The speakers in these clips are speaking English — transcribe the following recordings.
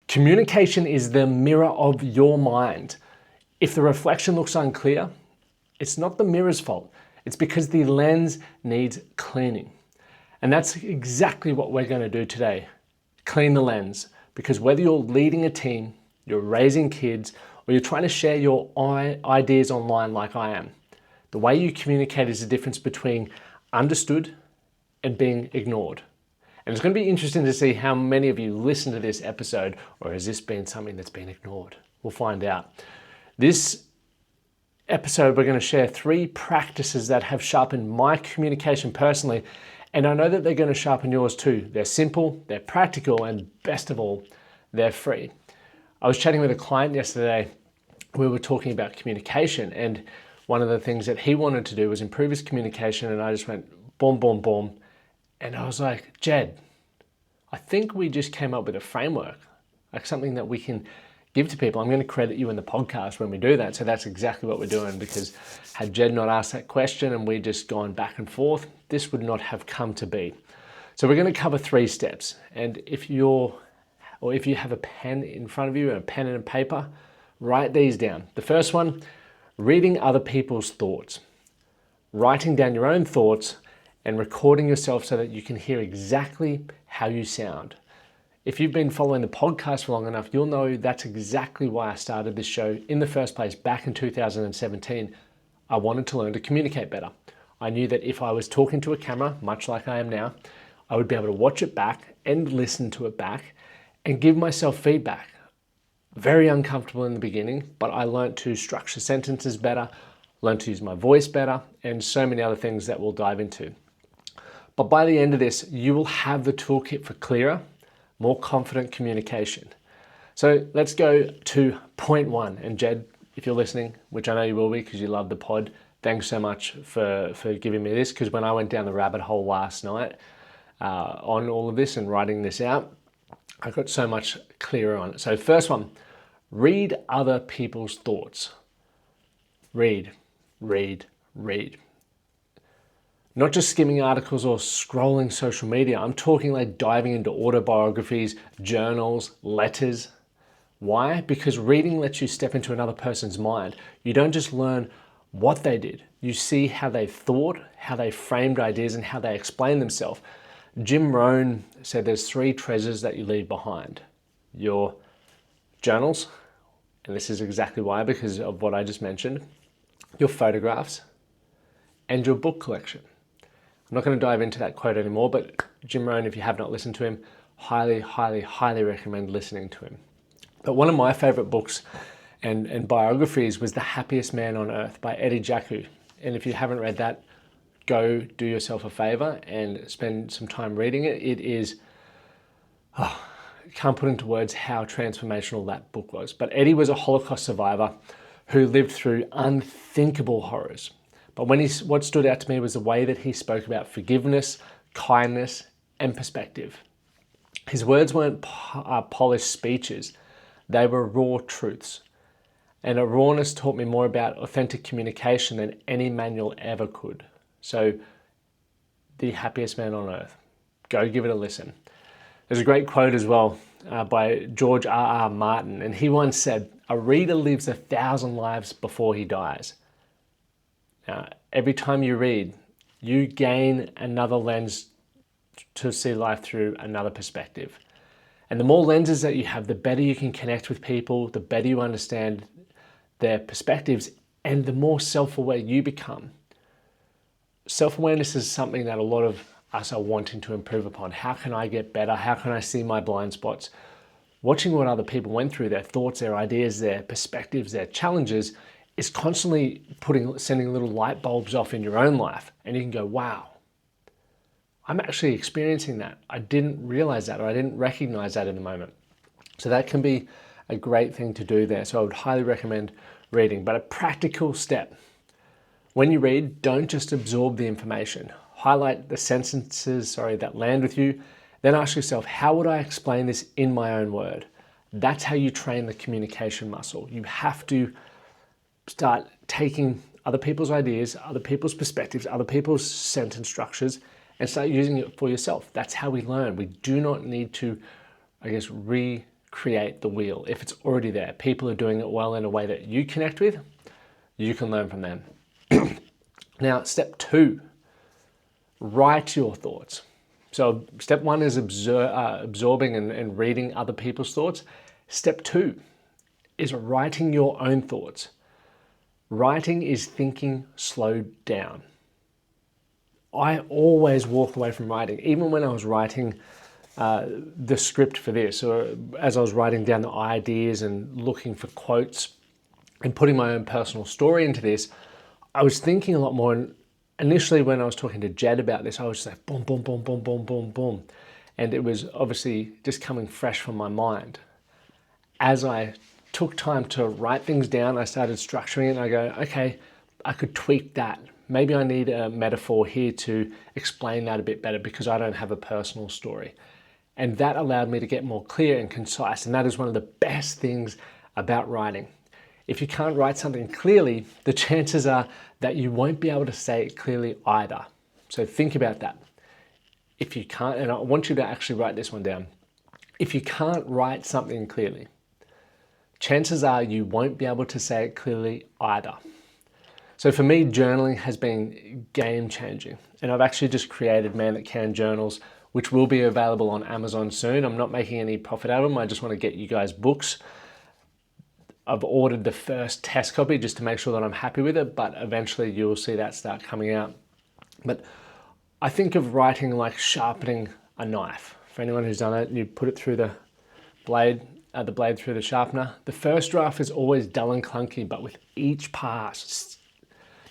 Communication is the mirror of your mind. If the reflection looks unclear, it's not the mirror's fault. It's because the lens needs cleaning. And that's exactly what we're going to do today. Clean the lens. Because whether you're leading a team, you're raising kids, or you're trying to share your ideas online like I am, the way you communicate is the difference between understood and being ignored. And it's going to be interesting to see how many of you listen to this episode, or has this been something that's been ignored? We'll find out. This episode, we're going to share 3 practices that have sharpened my communication personally, and I know that they're going to sharpen yours too. They're simple, they're practical, and best of all, they're free. I was chatting with a client yesterday. We were talking about communication, and one of the things that he wanted to do was improve his communication, and I just went boom, boom, boom. And I was like, Jed, I think we just came up with a framework, like something that we can give to people. I'm going to credit you in the podcast when we do that. So that's exactly what we're doing, because had Jed not asked that question and we just gone back and forth, this would not have come to be. So we're going to cover 3 steps. And if you have a pen in front of you and a pen and a paper, write these down. The first one, reading other people's thoughts, writing down your own thoughts and recording yourself so that you can hear exactly how you sound. If you've been following the podcast for long enough, you'll know that's exactly why I started this show in the first place back in 2017. I wanted to learn to communicate better. I knew that if I was talking to a camera, much like I am now, I would be able to watch it back and listen to it back and give myself feedback. Very uncomfortable in the beginning, but I learned to structure sentences better, learned to use my voice better, and so many other things that we'll dive into. But by the end of this, you will have the toolkit for clearer, more confident communication. So let's go to point 1. And Jed, if you're listening, which I know you will be because you love the pod, thanks so much for giving me this, because when I went down the rabbit hole last night on all of this and writing this out, I got so much clearer on it. So first one, read other people's thoughts. Read, read, read. Not just skimming articles or scrolling social media. I'm talking like diving into autobiographies, journals, letters. Why? Because reading lets you step into another person's mind. You don't just learn what they did. You see how they thought, how they framed ideas, and how they explained themselves. Jim Rohn said there's 3 treasures that you leave behind. Your journals, and this is exactly why, because of what I just mentioned, your photographs, and your book collection. I'm not going to dive into that quote anymore, but Jim Rohn, if you have not listened to him, highly, highly, highly recommend listening to him. But one of my favorite books and biographies was The Happiest Man on Earth by Eddie Jacku. And if you haven't read that, go do yourself a favor and spend some time reading it. It is, I can't put into words how transformational that book was. But Eddie was a Holocaust survivor who lived through unthinkable horrors. But what stood out to me was the way that he spoke about forgiveness, kindness, and perspective. His words weren't polished speeches. They were raw truths. And a rawness taught me more about authentic communication than any manual ever could. So, The Happiest Man on Earth. Go give it a listen. There's a great quote as well by George R.R. Martin. And he once said, "A reader lives 1,000 lives before he dies." Now, every time you read, you gain another lens to see life through another perspective. And the more lenses that you have, the better you can connect with people, the better you understand their perspectives, and the more self-aware you become. Self-awareness is something that a lot of us are wanting to improve upon. How can I get better? How can I see my blind spots? Watching what other people went through, their thoughts, their ideas, their perspectives, their challenges, is constantly sending little light bulbs off in your own life. And you can go, wow, I'm actually experiencing that. I didn't realize that, or I didn't recognize that in the moment. So that can be a great thing to do there. So I would highly recommend reading. But a practical step, when you read, don't just absorb the information. Highlight the sentences, that land with you. Then ask yourself, how would I explain this in my own word? That's how you train the communication muscle. You have to start taking other people's ideas, other people's perspectives, other people's sentence structures, and start using it for yourself. That's how we learn. We do not need to, recreate create the wheel. If it's already there, people are doing it well in a way that you connect with, you can learn from them. Now, step 2, write your thoughts. So step 1 is absorbing and reading other people's thoughts. Step 2 is writing your own thoughts. Writing is thinking slowed down. I always walk away from writing, even when I was writing the script for this, or as I was writing down the ideas and looking for quotes and putting my own personal story into this, I was thinking a lot more. And initially when I was talking to Jed about this, I was just like boom, boom, boom, boom, boom, boom, boom. And it was obviously just coming fresh from my mind. As I took time to write things down, I started structuring it and I go, okay, I could tweak that. Maybe I need a metaphor here to explain that a bit better because I don't have a personal story. And that allowed me to get more clear and concise. And that is one of the best things about writing. If you can't write something clearly, the chances are that you won't be able to say it clearly either. So think about that. If you can't, and I want you to actually write this one down. If you can't write something clearly, chances are you won't be able to say it clearly either. So for me, journaling has been game changing. And I've actually just created Man That Can journals, which will be available on Amazon soon. I'm not making any profit out of them. I just want to get you guys books. I've ordered the first test copy just to make sure that I'm happy with it, but eventually you'll see that start coming out. But I think of writing like sharpening a knife. For anyone who's done it, you put it through the blade through the sharpener. The first draft is always dull and clunky, but with each pass,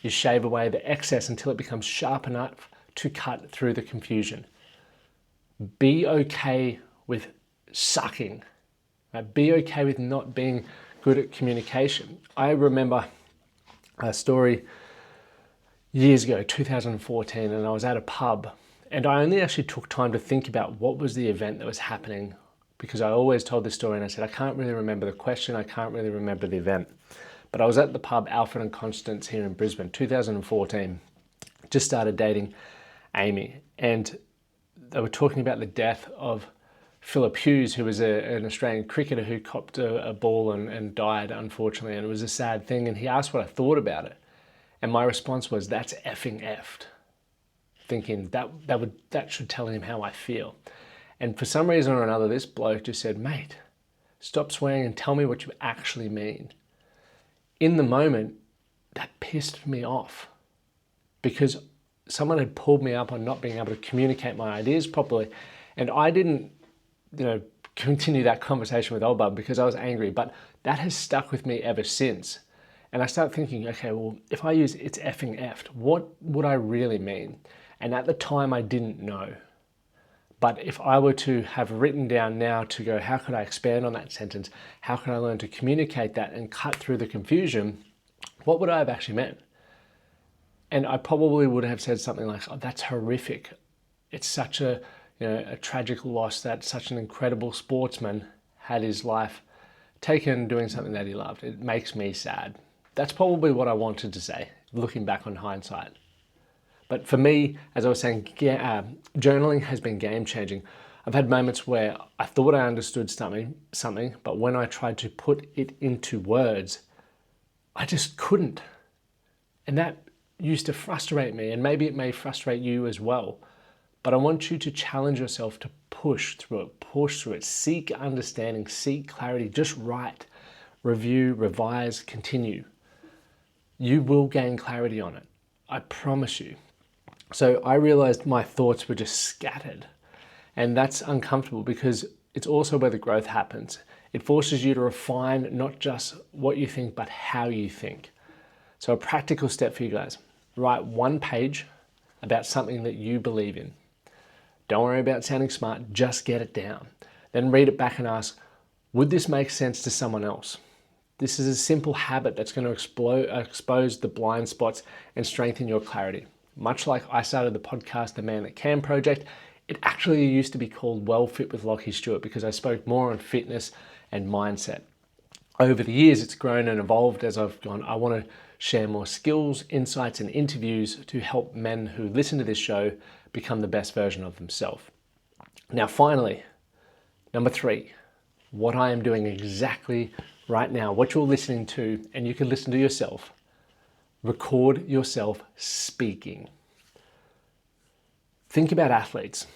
you shave away the excess until it becomes sharp enough to cut through the confusion. Be okay with sucking. Right? Be okay with not being good at communication. I remember a story years ago, 2014, and I was at a pub and I only actually took time to think about what was the event that was happening, because I always told this story and I said, I can't really remember the question, I can't really remember the event. But I was at the pub, Alfred and Constance here in Brisbane, 2014, just started dating Amy, and they were talking about the death of Philip Hughes, who was an Australian cricketer who copped a ball and died, unfortunately, and it was a sad thing. And he asked what I thought about it. And my response was, that's effing effed. Thinking that should tell him how I feel. And for some reason or another, this bloke just said, mate, stop swearing and tell me what you actually mean. In the moment, that pissed me off because someone had pulled me up on not being able to communicate my ideas properly. And I didn't, continue that conversation with old bub because I was angry, but that has stuck with me ever since. And I start thinking, okay, well, if I use it's effing effed, what would I really mean? And at the time I didn't know. But if I were to have written down now to go, how could I expand on that sentence? How can I learn to communicate that and cut through the confusion? What would I have actually meant? And I probably would have said something like, oh, that's horrific. It's such a tragic loss that such an incredible sportsman had his life taken doing something that he loved. It makes me sad. That's probably what I wanted to say, looking back on hindsight. But for me, as I was saying, journaling has been game changing. I've had moments where I thought I understood something, but when I tried to put it into words, I just couldn't. And that used to frustrate me, and maybe it may frustrate you as well. But I want you to challenge yourself to push through it, seek understanding, seek clarity, just write, review, revise, continue. You will gain clarity on it, I promise you. So I realized my thoughts were just scattered, and that's uncomfortable because it's also where the growth happens. It forces you to refine not just what you think, but how you think. So a practical step for you guys, write one page about something that you believe in. Don't worry about sounding smart, just get it down. Then read it back and ask, would this make sense to someone else? This is a simple habit that's going to expose the blind spots and strengthen your clarity. Much like I started the podcast, The Man That Can Project, it actually used to be called Well Fit with Lachlan Stuart because I spoke more on fitness and mindset. Over the years, it's grown and evolved as I've gone, I want to share more skills, insights, and interviews to help men who listen to this show become the best version of themselves. Now, finally, number 3, what I am doing exactly right now, what you're listening to, and you can listen to yourself. Record yourself speaking. Think about athletes.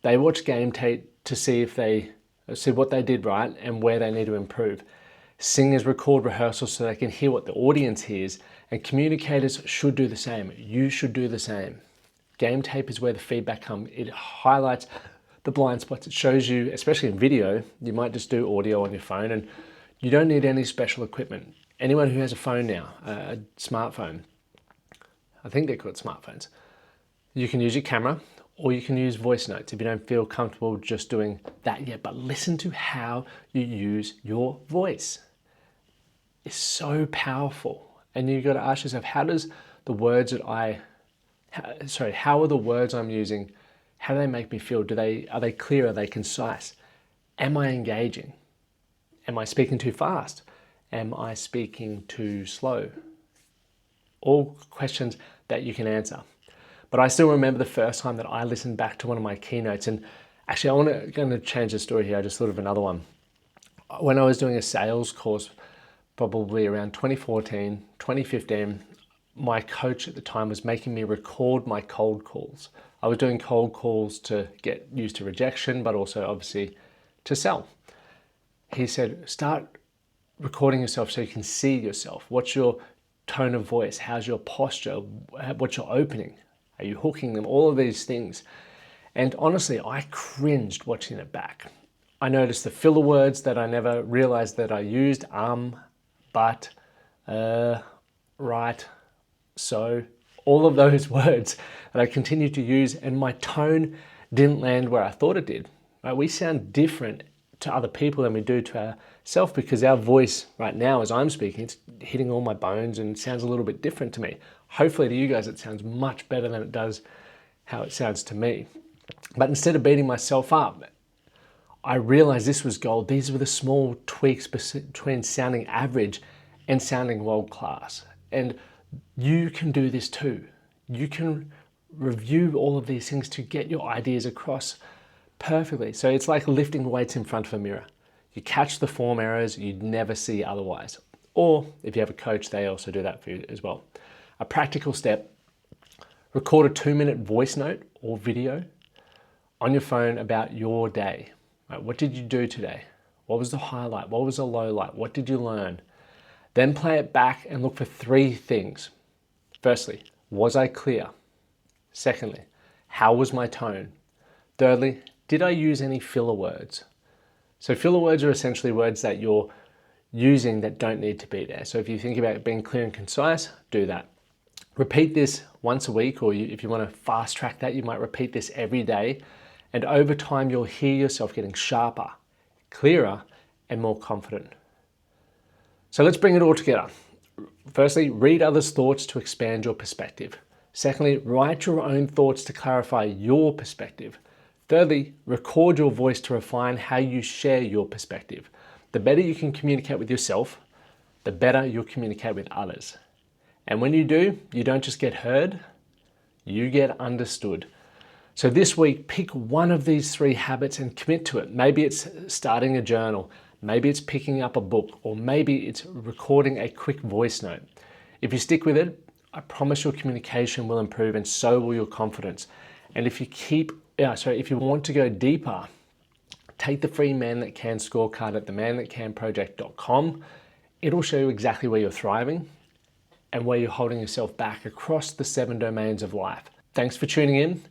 They watch game tape to see what they did right and where they need to improve. Singers record rehearsals so they can hear what the audience hears, and communicators should do the same. You should do the same. Game tape is where the feedback comes. It highlights the blind spots. It shows you, especially in video, you might just do audio on your phone and you don't need any special equipment. Anyone who has a phone now, a smartphone, I think they're called smartphones, you can use your camera or you can use voice notes if you don't feel comfortable just doing that yet. But listen to how you use your voice. It's so powerful. And you've got to ask yourself, how are the words I'm using, how do they make me feel? Are they clear? Are they concise? Am I engaging? Am I speaking too fast? Am I speaking too slow? All questions that you can answer. But I still remember the first time that I listened back to one of my keynotes, and actually I'm going to change the story here. I just thought of another one. When I was doing a sales course, probably around 2014, 2015, my coach at the time was making me record my cold calls. I was doing cold calls to get used to rejection, but also obviously to sell. He said, start recording yourself so you can see yourself. What's your tone of voice? How's your posture? What's your opening? Are you hooking them? All of these things. And honestly, I cringed watching it back. I noticed the filler words that I never realized that I used. But, right, so, all of those words that I continued to use, and my tone didn't land where I thought it did. Right? We sound different to other people than we do to ourselves because our voice right now as I'm speaking, it's hitting all my bones and sounds a little bit different to me. Hopefully to you guys it sounds much better than it does how it sounds to me. But instead of beating myself up, I realized this was gold. These were the small tweaks between sounding average and sounding world class. And you can do this too. You can review all of these things to get your ideas across perfectly. So it's like lifting weights in front of a mirror. You catch the form errors you'd never see otherwise. Or if you have a coach, they also do that for you as well. A practical step, record a 2-minute voice note or video on your phone about your day. Right, what did you do today? What was the highlight? What was the low light? What did you learn? Then play it back and look for 3 things. Firstly, was I clear? Secondly, how was my tone? Thirdly, did I use any filler words? So filler words are essentially words that you're using that don't need to be there. So if you think about being clear and concise, do that. Repeat this once a week, or if you want to fast track that, you might repeat this every day. And over time, you'll hear yourself getting sharper, clearer, and more confident. So let's bring it all together. Firstly, read others' thoughts to expand your perspective. Secondly, write your own thoughts to clarify your perspective. Thirdly, record your voice to refine how you share your perspective. The better you can communicate with yourself, the better you'll communicate with others. And when you do, you don't just get heard, you get understood. So this week, pick one of these 3 habits and commit to it. Maybe it's starting a journal, maybe it's picking up a book, or maybe it's recording a quick voice note. If you stick with it, I promise your communication will improve and so will your confidence. And if you want to go deeper, take the free Man That Can scorecard at themanthatcanproject.com. It'll show you exactly where you're thriving and where you're holding yourself back across the 7 domains of life. Thanks for tuning in.